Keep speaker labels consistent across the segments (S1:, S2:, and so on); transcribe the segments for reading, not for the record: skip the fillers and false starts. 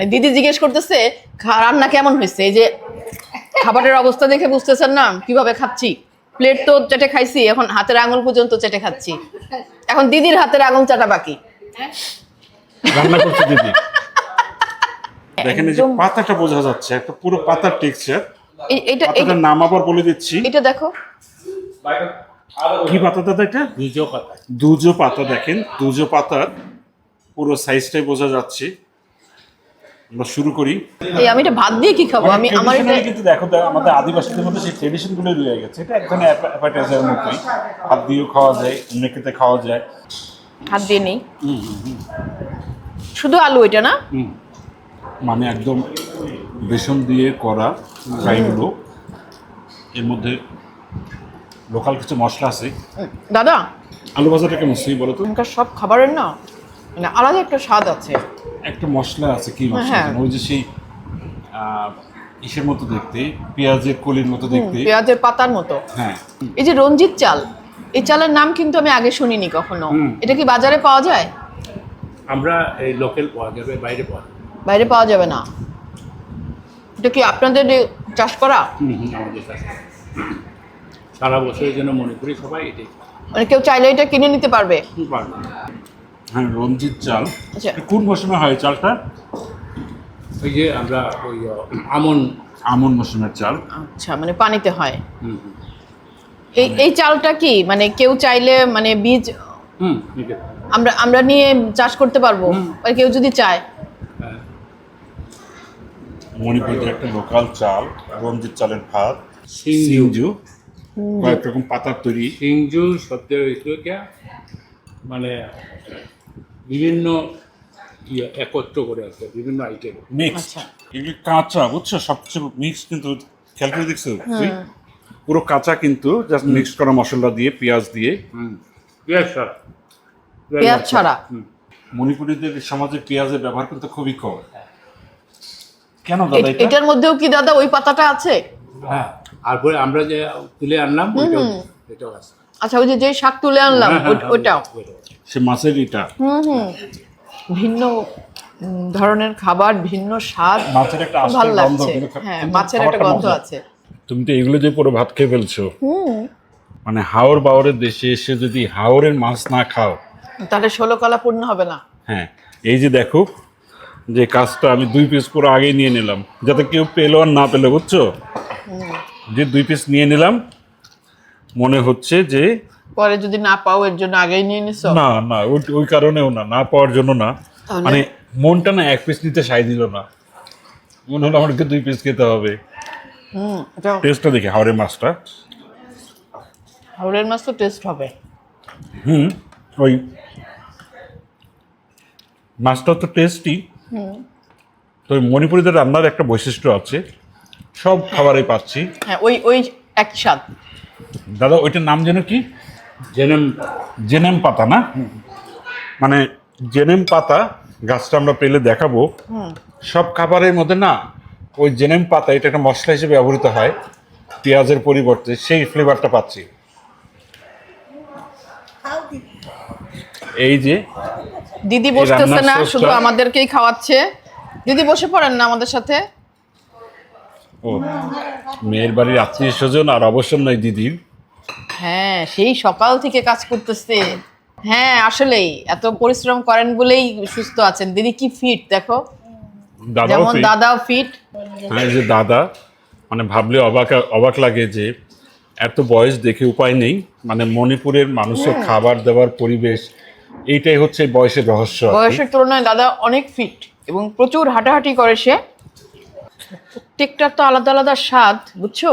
S1: দিদি জিজ্ঞেস করতেছে রান্না কেমন হয়েছে, এই যে খাবারের অবস্থা দেখে বুঝতেছেন না কিভাবে খাচ্ছি। প্লেট তো চেটে খাইছি, এখন হাতের আঙুল পর্যন্ত চেটে খাচ্ছি। এখন দিদির হাতের আঙুল চাটা বাকি।
S2: রান্না করছে দিদি। দেখেন এই যে পাতাটা বোঝা যাচ্ছে, একটা পুরো পাতার টেক্সচার। পাতাটার নাম আবার বলে দিচ্ছি।
S1: এটা দেখো
S2: কি পাতা দাদা এটা?
S3: দুজো পাতা।
S2: দুজো পাতা। দেখেন দুজো পাতার পুরো সাইজটাই বোঝা যাচ্ছে। আমরা শুরু করি।
S1: এই আমি এটা ভাত দিয়ে কি খাবো? আমি আমার এটা
S2: কিন্তু দেখো আমাদের আদিবাসীদের মধ্যে সেই ট্রেডিশন গুলো রয়ে গেছে। এটা এক ধরনের অ্যাপাটাইজারের মতোই, ভাত দিয়েও খাওয়া যায়, এমনি খেতে খাওয়া যায়।
S1: হাত দিয়ে নেই, শুধু আলু এটা না?
S2: মানে একদম বেসন দিয়ে করা ফ্রাইগুলো, এর মধ্যে লোকাল কিছু মশলা আছে।
S1: দাদা
S2: আলু ভাজাটা কেমন সেই বলো তো?
S1: এখানকার সব খাবারের না মানে আলাদা একটা স্বাদ আছে।
S2: একটা মশলা আছে, কি মশলা
S1: হ্যাঁ।
S2: যেন? ওই যে সেই ইসের মতো দেখতে, পেঁয়াজের কলির মতো দেখতে।
S1: পেঁয়াজের পাতার মতো।
S2: হ্যাঁ,
S1: এই যে রঞ্জিত চাল, এই চালের নাম কিন্তু আমি আগে শুনিনি কখনো। এটা কি বাজারে পাওয়া যায়?
S3: আমরা এই লোকাল পাওয়া যাবে, বাইরে পাওয়া যাবে।
S1: বাইরে পাওয়া যাবে না। এটা কি আপনাদের চাষ করা?
S3: আমাদের কাছে সারা বছরের জন্য মনে করি সবাই এটাই
S1: মানে কেউ চাইলে এটা কিনে নিতে পারবে?
S3: পারবে।
S2: হ্যাঁ, রঞ্জিত চাল।
S1: আচ্ছা।
S2: কোন মৌসুমে হয় চালটা?
S3: ওই যে আমরা ওই
S2: আমন মৌসুমের চাল।
S1: আচ্ছা, মানে পানিতে হয়। এই চালটা কি মানে কেউ চাইলে মানে বীজ
S3: ঠিক আছে।
S1: আমরা নিয়ে চাষ করতে পারবো আর কেউ যদি চায়?
S2: মণিপুরের একটা লোকাল চাল, রঞ্জিত চালের ভাত,
S3: সিংজু।
S2: সিংজু, কয়েক রকম পাতার তৈরি।
S3: সিংজু শব্দ হয়েছিল কি মানে বিভিন্ন একত্র করে আছে বিভিন্ন আইটেম
S2: মিক্স।
S1: আচ্ছা।
S2: এগুলি কাঁচা, বুঝছো? সবচেয়ে মিক্স কিন্তু খেয়াল করে দেখছো তুই? পুরো কাঁচা কিন্তু জাস্ট মিক্স করা মশলা দিয়ে, পেঁয়াজ দিয়ে।
S3: পেঁয়াজ ছাড়া।
S1: পেঁয়াজ ছাড়া?
S2: মণিপুরীদের সমাজে পেঁয়াজের ব্যবহার কিন্তু খুবই কম। কেন দাদা এটা?
S1: এটার মধ্যেও কি দাদা ওই পাতাটা আছে?
S3: হ্যাঁ, তারপরে আমরা যে তুলে আনলাম এটাও আছে।
S1: আচ্ছা, ওই যে শাক তুলে আনলাম ওটাও?
S2: সে মাছের এটা
S1: ভিন্ন ধরনের খাবার, ভিন্ন স্বাদ,
S2: মাছের একটা আস্ত
S1: ভালো
S2: গন্ধ,
S1: লাগছে।
S2: কিন্তু
S1: হ্যাঁ,
S2: কিন্তু
S1: মাছের একটা
S2: খাবারটা
S1: গন্ধ
S2: মজা।
S1: আছে।
S2: তুমি তো এগুলো দিয়ে পুরো ভাত খেয়ে ফেলছো। মানে হাওর বাওরের দেশে এসে যদি হাওরের মাছ না খাও
S1: তাহলে 16 কলা পূর্ণ হবে না।
S2: হ্যাঁ, এই যে দেখো যে কাজটা আমি 2 পিস পুরো আগেই নিয়ে নিলাম, যাতে কেউ পেলো আর না পেলো, বুঝছো? যে 2 পিস নিয়ে নিলাম, মনে হচ্ছে যে
S1: পরে যদি না পাও এর জন্য আগেই নিয়ে নিছো?
S2: না না, ওই কারণেও না, না পাওয়ার জন্য না,
S1: তাহলে?
S2: মানে মনটা না 1 পিস নিতে সায় দিল না, মনে হলো আমাকে 2 পিস খেতে হবে।
S1: এটা
S2: টেস্টটা দেখি হাওরের মাছটা।
S1: হাওড়ের মাছ তো টেস্ট হবে।
S2: ওই মাছটা তো টেস্টি। তো ওই মণিপুরীদের রান্নার একটা বৈশিষ্ট্য আছে, সব খাবারে পাচ্ছি।
S1: হ্যাঁ, ওই এক স্বাদ।
S2: দাদা ওইটার নাম যেন কি?
S3: জেনেম
S2: জেনেম পাতা না? মানে জেনেম পাতা গাছটা আমরা পেলে দেখাবো। সব খাবারের মধ্যে না ওই জেনেম পাতা, এটা একটা মশলা হিসেবে ব্যবহৃত হয় পেঁয়াজের পরিবর্তে, সেই ফ্লেভারটা পাচ্ছি। এই যে
S1: দিদি বসতেছে না,
S2: রান্নার
S1: শুধু
S2: সসটা-
S1: আমাদেরকেই খাওয়াচ্ছে। দিদি বসে পড়েন না আমাদের সাথে।
S2: ও মেয়ের বাড়ির আত্মীয় স্বজন আর অবসর নয় দিদির।
S1: হ্যাঁ, সেই সকাল থেকে কাজ করতেছে। হ্যাঁ, আসলেই এত পরিশ্রম করেন বলেই সুস্থ আছেন। দিদি কি ফিট দেখো,
S2: দাদাও
S1: যেমন
S2: fit।
S1: দাদাও ফিট।
S2: হ্যাঁ, এই যে দাদা, মানে ভাবলে অবাক লাগে যে এত বয়স দেখে উপায় নেই, মানে মণিপুরের মানুষের খাবার দাবার পরিবেশ, এইটাই হচ্ছে বয়সের রহস্য আর কি।
S1: বয়সের তুলনায় দাদা অনেক ফিট এবং প্রচুর হাঁটাহাঁটি করে সে। প্রত্যেকটার তো আলাদা আলাদা স্বাদ, বুঝছো?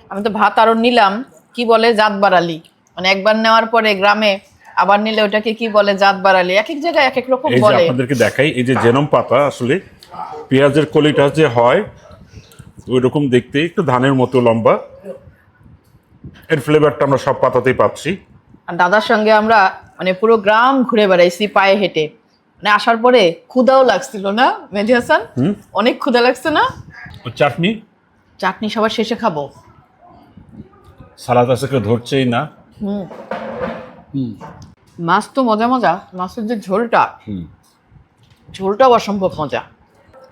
S1: আমি তো ভাত আরো নিলাম, কি বলে জাত বাড়ালি, মানে একবার নেওয়ার পরে গ্রামে আবার নিলে ওটাকে কি বলে জাত বাড়ালি, এক এক জায়গায় এক এক রকম
S2: এই যে
S1: বলে।
S2: আপনাদেরকে দেখাই, এই যে জেনম পাতা, আসলে পেঁয়াজের কলিটা যে হয় ওই রকম দেখতে, একটু ধানের মতো লম্বা। এর ফ্লেভারটা আমরা সব পাতাতেই পাচ্ছি।
S1: আর দাদার সঙ্গে আমরা মানে পুরো গ্রাম ঘুরে বেড়াইছি পায়ে হেঁটে। মানে আসার পরে ক্ষুধাও লাগছিল না মেহেদী হাসান? অনেক ক্ষুধা লাগছে না?
S2: চাটনি
S1: চাটনি সবার শেষে খাবো।
S2: সালাদ আছে, কেউ ধরছেই না।
S1: মাছ তো মজা মজা, মাছের যে ঝোলটা, ঝোলটাও অসম্ভব মজা।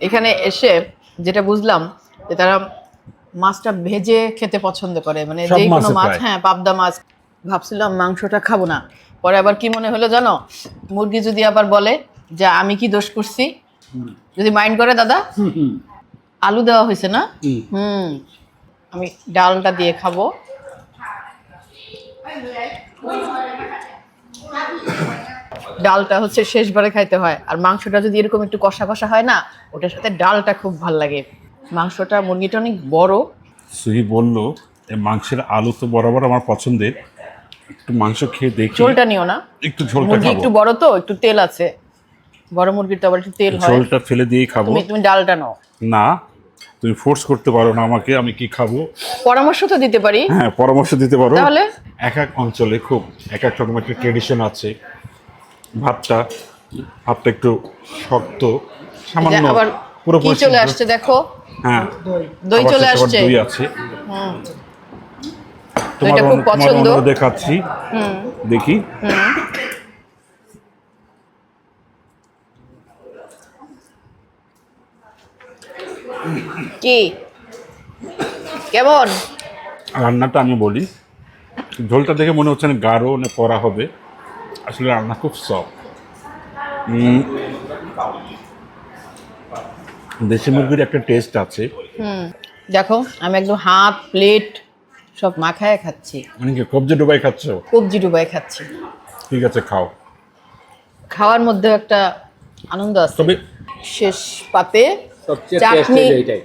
S1: এখানে এসে যেটা বুঝলাম যে তারা মাছটা ভেজে খেতে পছন্দ করে, মানে
S2: সব
S1: যে কোনো
S2: মাছে
S1: মাছ,
S2: প্রায়।
S1: হ্যাঁ পাবদা মাছ। ভাবছিলাম মাংসটা খাবো না, পরে আবার কি মনে হলো জানো, মুরগি যদি আবার বলে যে আমি কি দোষ করছি, যদি মাইন্ড করে দাদা, আলু দেওয়া হয়েছে না, আমি ডালটা দিয়ে খাবো। ডালটা হচ্ছে শেষবারে খাইতে হয়, আর মাংসটা যদি এরকম একটু কষা কষা হয় না, ওটার সাথে ডালটা খুব ভাল লাগে। মাংসটা, মুরগিটা অনেক বড়।
S2: সুহি বলল এই মাংসের আলু তো বরাবর আমার পছন্দের, একটু মাংস খেয়ে দেখি।
S1: ঝোলটা নিও না,
S2: একটু ঝোলটা
S1: মুরগি
S2: খাবো,
S1: একটু বড় তো, একটু তেল আছে, বড় মুরগির তো আবার একটু তেল হয়।
S2: ঝোলটা ফেলে দিয়েই খাবো।
S1: তুমি তুমি ডালটা নাও।
S2: না, তুমি ফোর্স করতে পারো না আমাকে আমি কি খাবো।
S1: পরামর্শ তো দিতে পারি।
S2: হ্যাঁ, পরামর্শ দিতে পারো।
S1: তাহলে?
S2: এক এক অঞ্চলে খুব এক এক রকম একটা ট্রেডিশন আছে। ভাতটা ভাতটা একটু শক্ত, সামান্য,
S1: যে আবার কি
S2: পুরোপুরি
S1: চলে
S2: সিদ্ধ।
S1: আসছে দেখো,
S2: হ্যাঁ,
S1: দই
S2: আবার
S1: চলে
S2: শেষে আবার
S1: আসছে।
S2: দই আছে।
S1: দইটা খুব পছন্দ।
S2: দেখাচ্ছি, দেখি।
S1: কি কেমন?
S2: রান্নাটা আমি বলি, ঝোলটা দেখে মনে হচ্ছে না গাঢ় না করা হবে, আসলে রান্না খুব সফট। দেশি মুরগির একটা টেস্ট আছে।
S1: দেখো আমি একদম হাত প্লেট সব মাখায় খাচ্ছি,
S2: মানে কি কবজি ডুবাই খাচ্ছ?
S1: কবজি ডুবাই খাচ্ছি।
S2: ঠিক আছে, খাও।
S1: খাওয়ার মধ্যে একটা আনন্দ আছে।
S2: তবে
S1: শেষ পাতে
S3: সবচেয়ে
S1: চাটনি,
S3: টেস্টি এইটাই।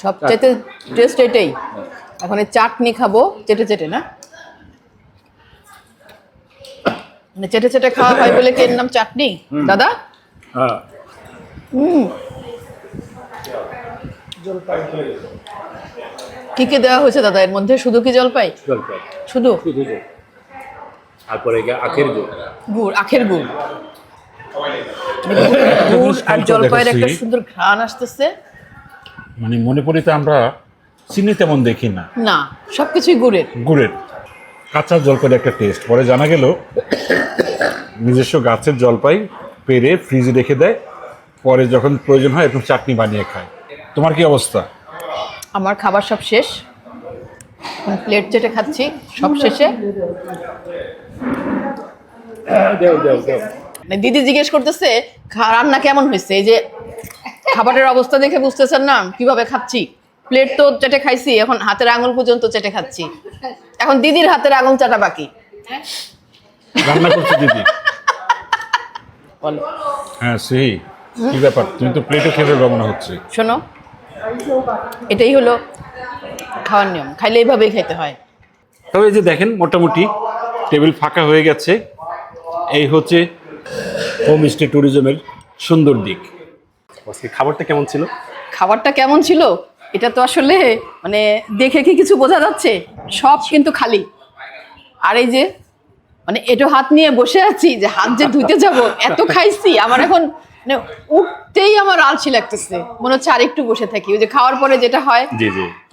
S1: সবচেয়ে টেস্ট এটাই। এখন এই চাটনি খাবো চেটে চেটে, না মানে চেটে চেটে খাওয়া হয় বলে কি এর নাম চাটনি দাদা?
S3: হ্যাঁ,
S1: কি কি দেওয়া হয়েছে দাদা এর মধ্যে? শুধু কি জলপাই?
S3: জলপাই
S1: শুধু
S3: শুধু তো। তারপরে গিয়ে আখের গুড়।
S1: গুড়, আখের গুড়। গুড় আর জলপাইয়ের একটা সুন্দর ঘ্রাণ আসতেছে।
S2: মানে মনে পড়ি তো আমরা চিনি তেমন দেখি না,
S1: না, সবকিছুই গুড়ের।
S2: গুড়ের কাঁচা জলপাইয়ের একটা টেস্ট। পরে জানা গেল নিজস্ব গাছের জলপাই পেরে ফ্রিজে রেখে দেয়, পরে যখন প্রয়োজন হয় এরকম চাটনি বানিয়ে খায়। তোমার কি অবস্থা?
S1: আমার খাবার সব শেষ, প্লেট চেটে খাচ্ছি সব শেষে।
S3: দেও দেও দেও।
S1: মানে দিদি জিজ্ঞেস করতেছে রান্না কেমন হয়েছে, এই যে খাবারের অবস্থা দেখে বুঝতেছেন না কিভাবে খাচ্ছি। প্লেট তো চেটে খাইছি, এখন হাতের আঙুল পর্যন্ত চেটে খাচ্ছি। এখন দিদির হাতের আঙুল চাটা বাকি।
S2: রান্না করছো দিদি?
S1: বলো।
S2: হ্যাঁ, সেই কি ব্যাপার, তুমি তো প্লেটে খেয়ে ফেলবে মনে হচ্ছে।
S1: শোনো, এটাই হলো খাওয়ার নিয়ম, খাইলে এইভাবেই খেতে হয়।
S2: তবে এই যে দেখেন মোটামুটি টেবিল ফাঁকা হয়ে গেছে, এই হচ্ছে হোমস্টে ট্যুরিজমের সুন্দর দিক।
S3: আজকে খাবারটা কেমন ছিল?
S1: খাবারটা কেমন ছিল এটা তো আসলে মানে দেখে কি কিছু বোঝা যাচ্ছে? সব কিন্তু খালি। আর এই যে মানে এটো হাত নিয়ে বসে আছি, যে হাত যে ধুইতে যাব, এত খাইছি আমার এখন মানে উঠতেই আমার আলসি লাগতেছে, মনে হচ্ছে আর একটু বসে থাকি। ওই যে খাওয়ার পরে যেটা হয়,
S3: জি জি।